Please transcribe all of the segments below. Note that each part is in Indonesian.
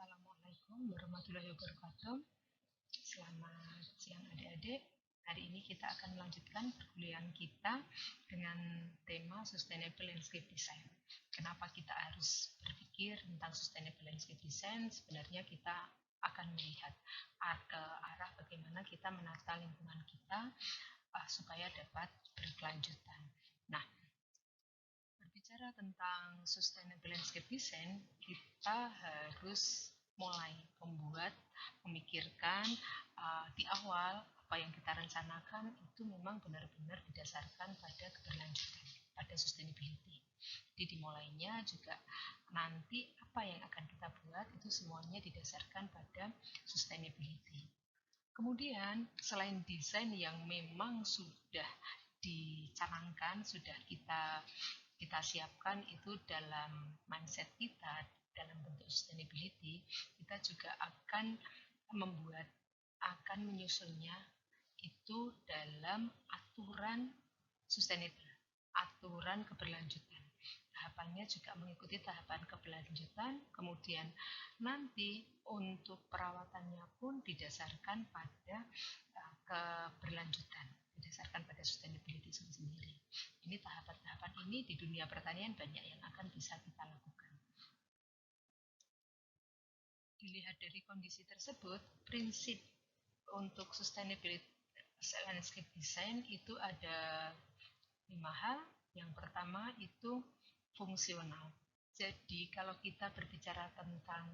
Assalamualaikum warahmatullahi wabarakatuh. Selamat siang adik-adik. Hari ini kita akan melanjutkan perkuliahan kita dengan tema Sustainable Landscape Design. Kenapa kita harus berpikir tentang Sustainable Landscape Design? Sebenarnya kita akan melihat ke arah bagaimana kita menata lingkungan kita supaya dapat berkelanjutan. Nah, berbicara tentang Sustainable Landscape Design, kita harus mulai memikirkan di awal apa yang kita rencanakan itu memang benar-benar didasarkan pada keberlanjutan, pada sustainability. Jadi dimulainya juga nanti apa yang akan kita buat itu semuanya didasarkan pada sustainability. Kemudian selain desain yang memang sudah dicanangkan, sudah kita siapkan itu dalam mindset kita, dalam bentuk sustainability, kita juga akan menyusunnya itu dalam aturan sustainable, aturan keberlanjutan. Tahapannya juga mengikuti tahapan keberlanjutan, kemudian nanti untuk perawatannya pun didasarkan pada keberlanjutan, didasarkan pada sustainability sendiri. Ini tahapan-tahapan ini di dunia pertanian banyak yang akan bisa kita lakukan. Dilihat dari kondisi tersebut, prinsip untuk sustainability landscape design itu ada 5 hal. Yang pertama itu fungsional. Jadi kalau kita berbicara tentang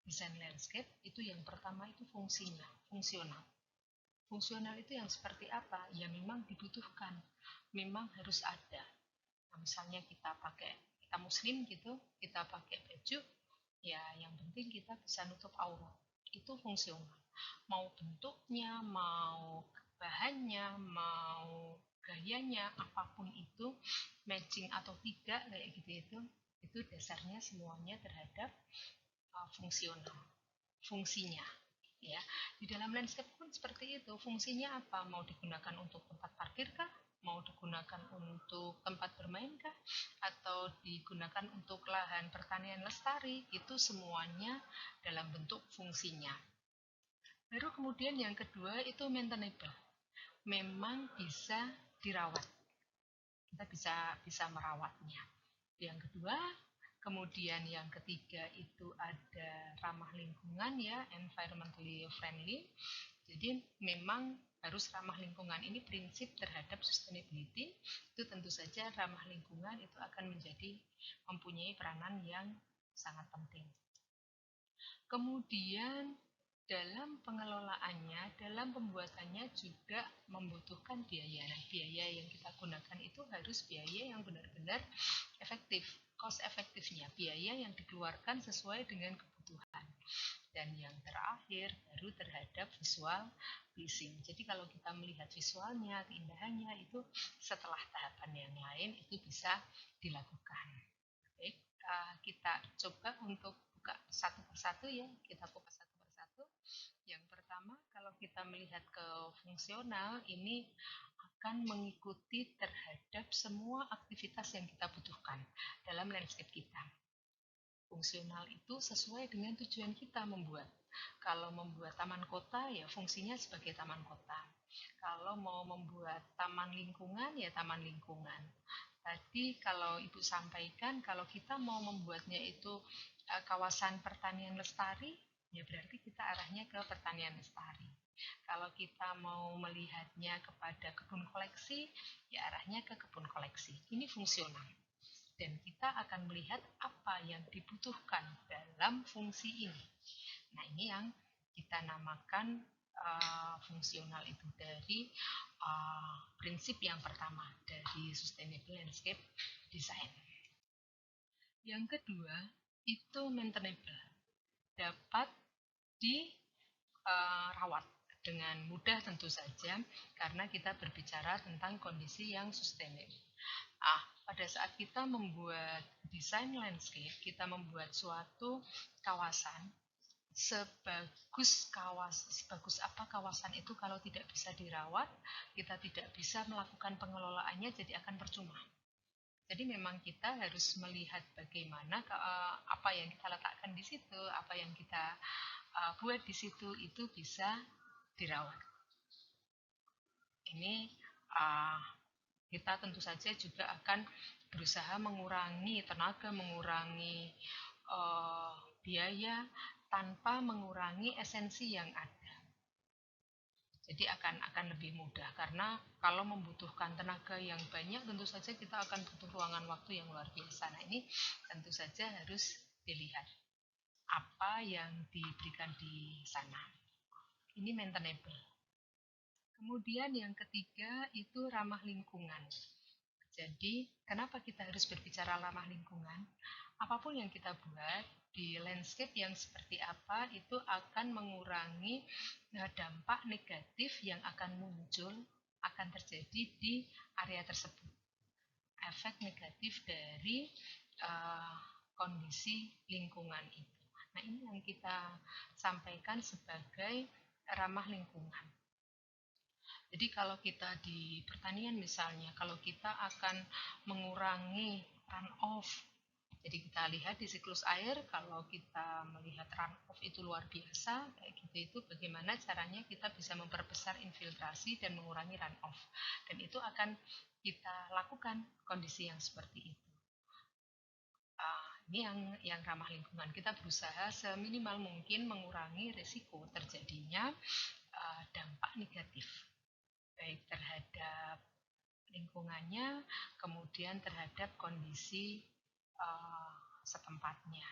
desain landscape, itu yang pertama itu fungsinya, fungsional. Fungsional itu yang seperti apa? Ya memang dibutuhkan, memang harus ada. Nah, misalnya kita muslim gitu, kita pakai baju, ya yang penting kita bisa nutup aurat. Itu fungsional. Mau bentuknya, mau bahannya, mau gayanya, apapun itu, matching atau tidak kayak gitu itu dasarnya semuanya terhadap fungsional, fungsinya. Ya, di dalam landscape pun seperti itu. Fungsinya apa? Mau digunakan untuk tempat parkir kah? Mau digunakan untuk tempat bermain kah? Atau digunakan untuk lahan pertanian lestari? Itu semuanya dalam bentuk fungsinya. Baru kemudian yang kedua itu maintainable. Memang bisa dirawat. Kita bisa merawatnya. Yang kedua, kemudian yang ketiga itu ada ramah lingkungan ya, environmentally friendly. Jadi memang harus ramah lingkungan. Ini prinsip terhadap sustainability. Itu tentu saja ramah lingkungan itu akan mempunyai peranan yang sangat penting. Kemudian dalam pengelolaannya, dalam pembuatannya juga membutuhkan biaya. Nah, biaya yang kita gunakan itu harus biaya yang benar-benar efektif, cost efektifnya, biaya yang dikeluarkan sesuai dengan kebutuhan. Dan yang terakhir baru terhadap visual pleasing. Jadi kalau kita melihat visualnya, keindahannya itu setelah tahapan yang lain itu bisa dilakukan. Baik, kita coba untuk buka satu persatu ya, kita kupas satu persatu. Yang pertama, kalau kita melihat ke fungsional, ini akan mengikuti terhadap semua aktivitas yang kita butuhkan dalam landscape kita. Fungsional itu sesuai dengan tujuan kita membuat. Kalau membuat taman kota, ya fungsinya sebagai taman kota. Kalau mau membuat taman lingkungan, ya taman lingkungan. Tadi kalau Ibu sampaikan, kalau kita mau membuatnya itu kawasan pertanian lestari, ya berarti kita arahnya ke pertanian lestari. Kalau kita mau melihatnya kepada kebun koleksi, ya arahnya ke kebun koleksi. Ini fungsional. Dan kita akan melihat apa yang dibutuhkan dalam fungsi ini. Nah, ini yang kita namakan fungsional itu dari prinsip yang pertama dari Sustainable Landscape Design. Yang kedua, itu maintainable. Dapat dirawat dengan mudah tentu saja karena kita berbicara tentang kondisi yang sustainable. Pada saat kita membuat desain landscape, kita membuat suatu kawasan, sebagus apa kawasan itu kalau tidak bisa dirawat, kita tidak bisa melakukan pengelolaannya, jadi akan percuma. Jadi memang kita harus melihat bagaimana apa yang kita letakkan di situ, apa yang kita buat di situ itu bisa dirawat. Ini kita tentu saja juga akan berusaha mengurangi tenaga, mengurangi biaya tanpa mengurangi esensi yang ada. Jadi akan lebih mudah karena kalau membutuhkan tenaga yang banyak tentu saja kita akan butuh ruangan waktu yang luar biasa. Nah ini tentu saja harus dilihat apa yang diberikan di sana. Ini maintainable. Kemudian yang ketiga itu ramah lingkungan. Jadi kenapa kita harus berbicara ramah lingkungan? Apapun yang kita buat di landscape yang seperti apa itu akan mengurangi dampak negatif yang akan muncul, akan terjadi di area tersebut. Efek negatif dari kondisi lingkungan itu. Nah ini yang kita sampaikan sebagai ramah lingkungan. Jadi kalau kita di pertanian misalnya, kalau kita akan mengurangi runoff, jadi kita lihat di siklus air, kalau kita melihat runoff itu luar biasa, kayak gitu itu bagaimana caranya kita bisa memperbesar infiltrasi dan mengurangi runoff. Dan itu akan kita lakukan kondisi yang seperti itu. Ini yang ramah lingkungan. Kita berusaha seminimal mungkin mengurangi risiko terjadinya dampak negatif baik terhadap lingkungannya, kemudian terhadap kondisi setempatnya.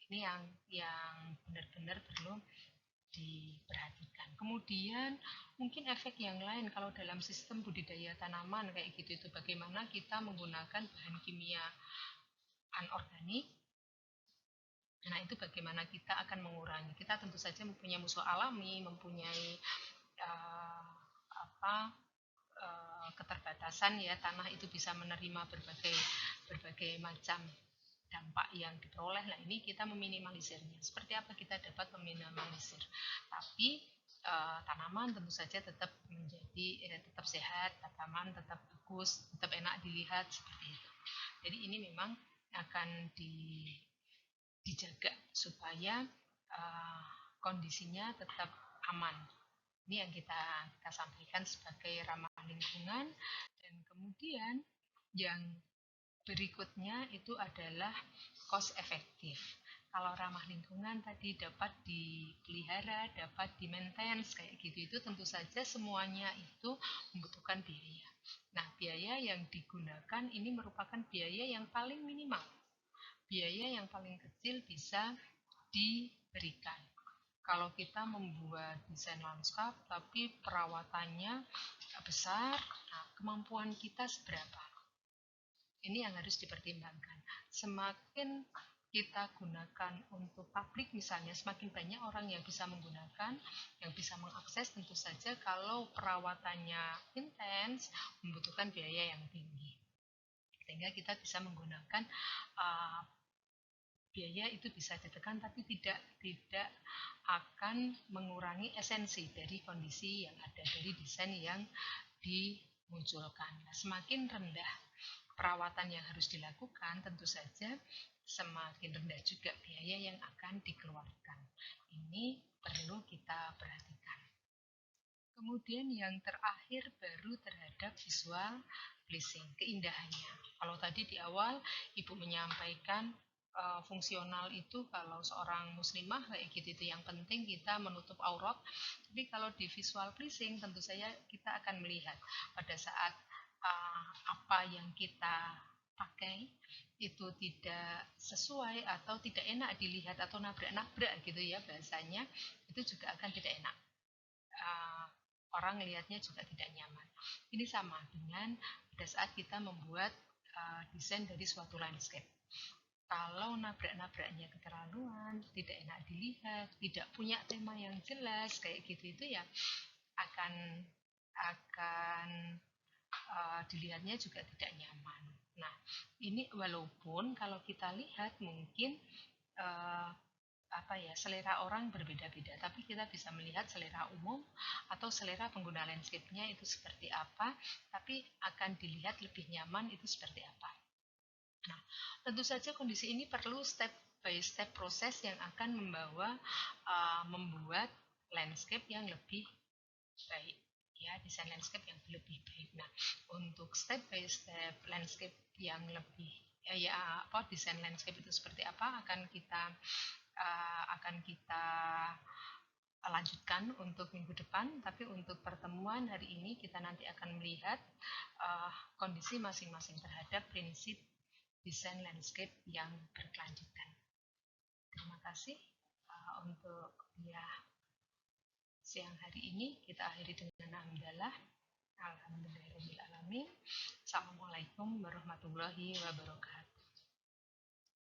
Ini yang benar-benar perlu diperhatikan. Kemudian mungkin efek yang lain kalau dalam sistem budidaya tanaman kayak gitu itu bagaimana kita menggunakan bahan kimia anorganik. Nah itu bagaimana kita akan mengurangi. Kita tentu saja mempunyai musuh alami, mempunyai keterbatasan ya, tanah itu bisa menerima berbagai macam dampak yang diperoleh. Nah ini kita meminimalisirnya. Seperti apa kita dapat meminimalisir? Tapi tanaman tentu saja tetap menjadi tetap sehat, tanaman tetap bagus, tetap enak dilihat seperti itu. Jadi ini memang akan dijaga supaya kondisinya tetap aman. Ini yang kita sampaikan sebagai ramah lingkungan. Dan kemudian yang berikutnya itu adalah cost efektif. Kalau ramah lingkungan tadi dapat dipelihara, dapat di-maintain kayak gitu, itu tentu saja semuanya itu membutuhkan biaya. Nah, biaya yang digunakan ini merupakan biaya yang paling minimal. Biaya yang paling kecil bisa diberikan. Kalau kita membuat desain lanskap tapi perawatannya besar, nah, kemampuan kita seberapa? Ini yang harus dipertimbangkan. Semakin kita gunakan untuk publik misalnya, semakin banyak orang yang bisa menggunakan, yang bisa mengakses, tentu saja kalau perawatannya intens, membutuhkan biaya yang tinggi. Sehingga kita bisa menggunakan biaya itu bisa ditekan tapi tidak akan mengurangi esensi dari kondisi yang ada, dari desain yang dimunculkan. Nah, semakin rendah perawatan yang harus dilakukan, tentu saja semakin rendah juga biaya yang akan dikeluarkan. Ini perlu kita perhatikan. Kemudian yang terakhir baru terhadap visual pleasing, keindahannya. Kalau tadi di awal Ibu menyampaikan fungsional itu kalau seorang muslimah kayak gitu itu yang penting kita menutup aurat. Tapi kalau di visual pleasing tentu saja kita akan melihat pada saat apa yang kita pakai itu tidak sesuai atau tidak enak dilihat atau nabrak-nabrak gitu ya bahasanya, itu juga akan tidak enak. Orang melihatnya juga tidak nyaman. Ini sama dengan pada saat kita membuat desain dari suatu landscape. Kalau nabrak-nabraknya keterlaluan, tidak enak dilihat, tidak punya tema yang jelas, kayak gitu itu ya akan dilihatnya juga tidak nyaman. Nah, ini walaupun kalau kita lihat mungkin selera orang berbeda-beda, tapi kita bisa melihat selera umum atau selera pengguna landscape-nya itu seperti apa, tapi akan dilihat lebih nyaman itu seperti apa. Nah, tentu saja kondisi ini perlu step by step proses yang akan membuat landscape yang lebih baik, ya, desain landscape yang lebih baik. Nah, untuk step by step landscape yang lebih desain landscape itu seperti apa akan kita lanjutkan untuk minggu depan. Tapi untuk pertemuan hari ini kita nanti akan melihat kondisi masing-masing terhadap prinsip desain landscape yang berkelanjutan. Terima kasih untuk siang hari ini. Kita akhiri dengan hamdalah. Alhamdulillahirabbil alamin. Assalamualaikum warahmatullahi wabarakatuh.